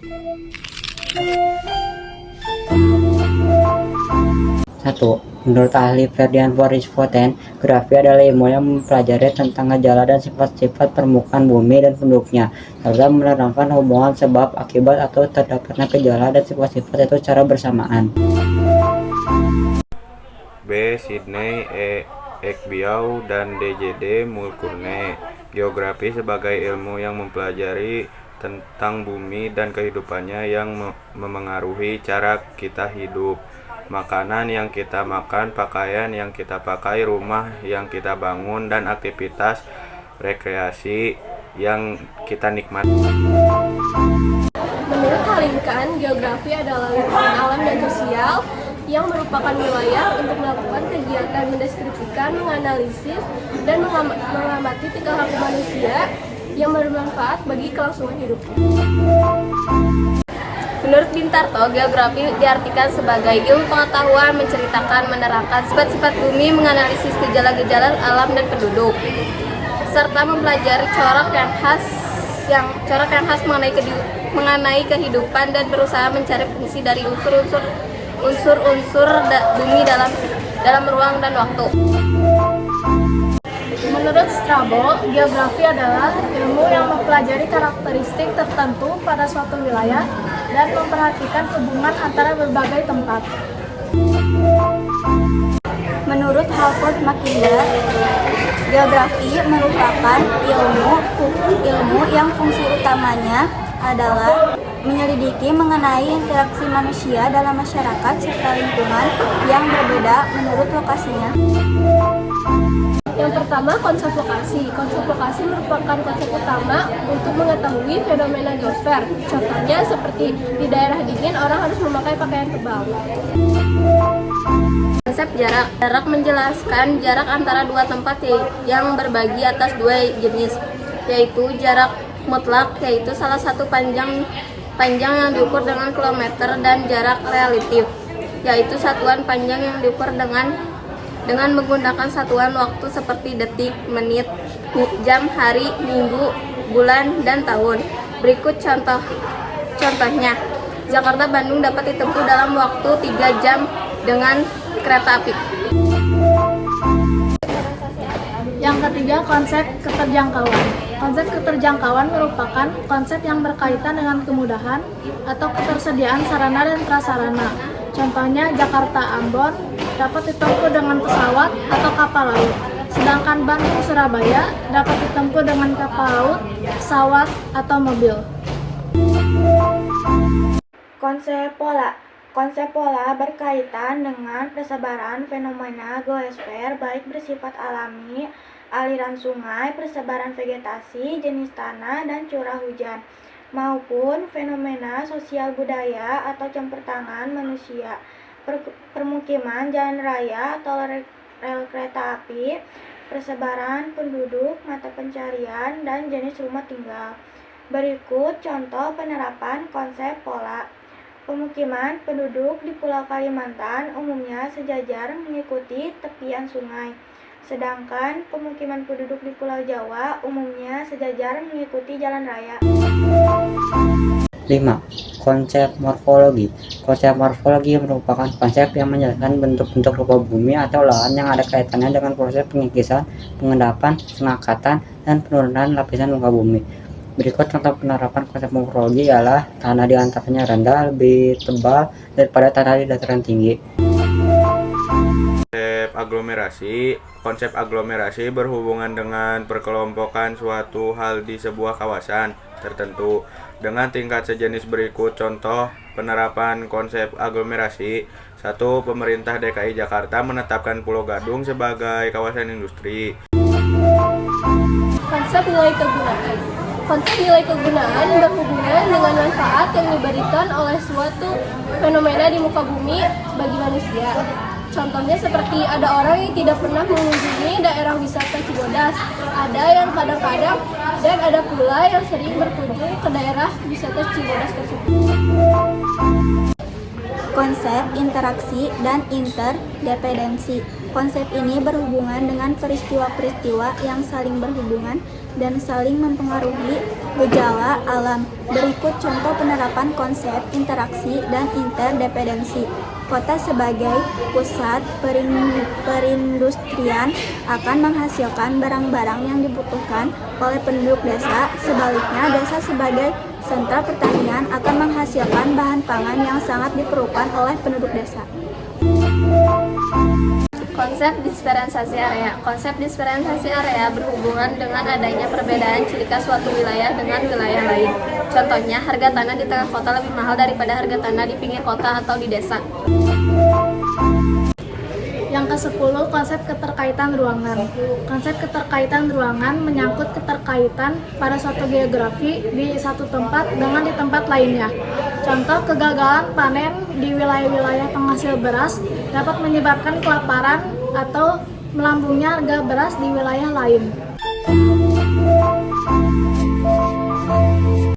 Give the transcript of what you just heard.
1. Menurut ahli Ferdian Vorisvoten, geografi adalah ilmu yang mempelajari tentang gejala dan sifat-sifat permukaan bumi dan penduduknya, serta menerangkan hubungan sebab akibat atau terdapatnya gejala dan sifat-sifat itu secara bersamaan. B. Sidney Ekbiau dan DJD Mulkurne. Geografi sebagai ilmu yang mempelajari tentang bumi dan kehidupannya yang memengaruhi cara kita hidup. Makanan yang kita makan, pakaian yang kita pakai, rumah yang kita bangun, dan aktivitas rekreasi yang kita nikmati. Menurut Halimkan, geografi adalah lingkungan alam dan sosial yang merupakan wilayah untuk melakukan kegiatan mendeskripsikan, menganalisis, dan mengamati tingkah laku manusia yang bermanfaat bagi kelangsungan hidup. Menurut Bintarto, geografi diartikan sebagai ilmu pengetahuan, menceritakan, menerangkan sifat-sifat bumi, menganalisis gejala-gejala alam dan penduduk, serta mempelajari corak yang khas mengenai kehidupan dan berusaha mencari fungsi dari unsur-unsur bumi dalam ruang dan waktu. Menurut Strabo, geografi adalah ilmu yang mempelajari karakteristik tertentu pada suatu wilayah dan memperhatikan hubungan antara berbagai tempat. Menurut Halford Mackinder, geografi merupakan ilmu yang fungsi utamanya adalah menyelidiki mengenai interaksi manusia dalam masyarakat serta lingkungan yang berbeda menurut lokasinya. Yang pertama, konsep lokasi. Konsep lokasi merupakan konsep utama untuk mengetahui fenomena geosfer. Contohnya seperti di daerah dingin, orang harus memakai pakaian tebal. Konsep jarak. Jarak menjelaskan jarak antara dua tempat yang berbagi atas dua jenis, yaitu jarak mutlak, yaitu salah satu panjang yang diukur dengan kilometer, dan jarak relatif, yaitu satuan panjang yang diukur dengan menggunakan satuan waktu seperti detik, menit, jam, hari, minggu, bulan, dan tahun. Berikut contohnya. Jakarta-Bandung dapat ditempuh dalam waktu 3 jam dengan kereta api. Yang ketiga, konsep keterjangkauan. Konsep keterjangkauan merupakan konsep yang berkaitan dengan kemudahan atau ketersediaan sarana dan prasarana. Contohnya, Jakarta-Ambon dapat ditempuh dengan pesawat atau kapal laut, sedangkan Bandung-Surabaya dapat ditempuh dengan kapal laut, pesawat, atau mobil. Konsep pola berkaitan dengan persebaran fenomena geosfer baik bersifat alami, aliran sungai, persebaran vegetasi, jenis tanah, dan curah hujan, maupun fenomena sosial budaya atau campur tangan manusia, permukiman, jalan raya atau rel kereta api, persebaran penduduk, mata pencarian, dan jenis rumah tinggal. Berikut contoh penerapan konsep pola. Pemukiman penduduk di Pulau Kalimantan umumnya sejajar mengikuti tepian sungai, sedangkan pemukiman penduduk di Pulau Jawa umumnya sejajar mengikuti jalan raya. 5. Konsep morfologi. Konsep morfologi merupakan konsep yang menjelaskan bentuk-bentuk rupa bumi atau lahan yang ada kaitannya dengan proses pengikisan, pengendapan, pengangkatan, dan penurunan lapisan muka bumi. Berikut contoh penerapan konsep morfologi ialah tanah di antaranya rendah lebih tebal daripada tanah di dataran tinggi. Konsep aglomerasi berhubungan dengan perkelompokan suatu hal di sebuah kawasan tertentu dengan tingkat sejenis. Berikut contoh penerapan konsep aglomerasi. 1. Pemerintah DKI Jakarta menetapkan Pulau Gadung sebagai kawasan industri. Konsep nilai kegunaan. Konsep nilai kegunaan berhubungan dengan manfaat yang diberikan oleh suatu fenomena di muka bumi bagi manusia. Contohnya seperti ada orang yang tidak pernah mengunjungi daerah wisata Cibodas, ada yang kadang-kadang, dan ada pula yang sering berkunjung ke daerah wisata Cibodas tersebut. Konsep interaksi dan interdependensi. Konsep ini berhubungan dengan peristiwa-peristiwa yang saling berhubungan dan saling mempengaruhi gejala alam. Berikut contoh penerapan konsep interaksi dan interdependensi. Kota sebagai pusat perindustrian akan menghasilkan barang-barang yang dibutuhkan oleh penduduk desa. Sebaliknya, desa sebagai sentra pertanian akan menghasilkan bahan pangan yang sangat diperlukan oleh penduduk desa. Konsep diferensiasi area. Konsep diferensiasi area berhubungan dengan adanya perbedaan ciri khas suatu wilayah dengan wilayah lain. Contohnya, harga tanah di tengah kota lebih mahal daripada harga tanah di pinggir kota atau di desa. Yang ke-10, konsep keterkaitan ruangan. Konsep keterkaitan ruangan menyangkut keterkaitan pada suatu geografi di satu tempat dengan di tempat lainnya. Contoh, kegagalan panen di wilayah-wilayah penghasil beras dapat menyebabkan kelaparan atau melambungnya harga beras di wilayah lain.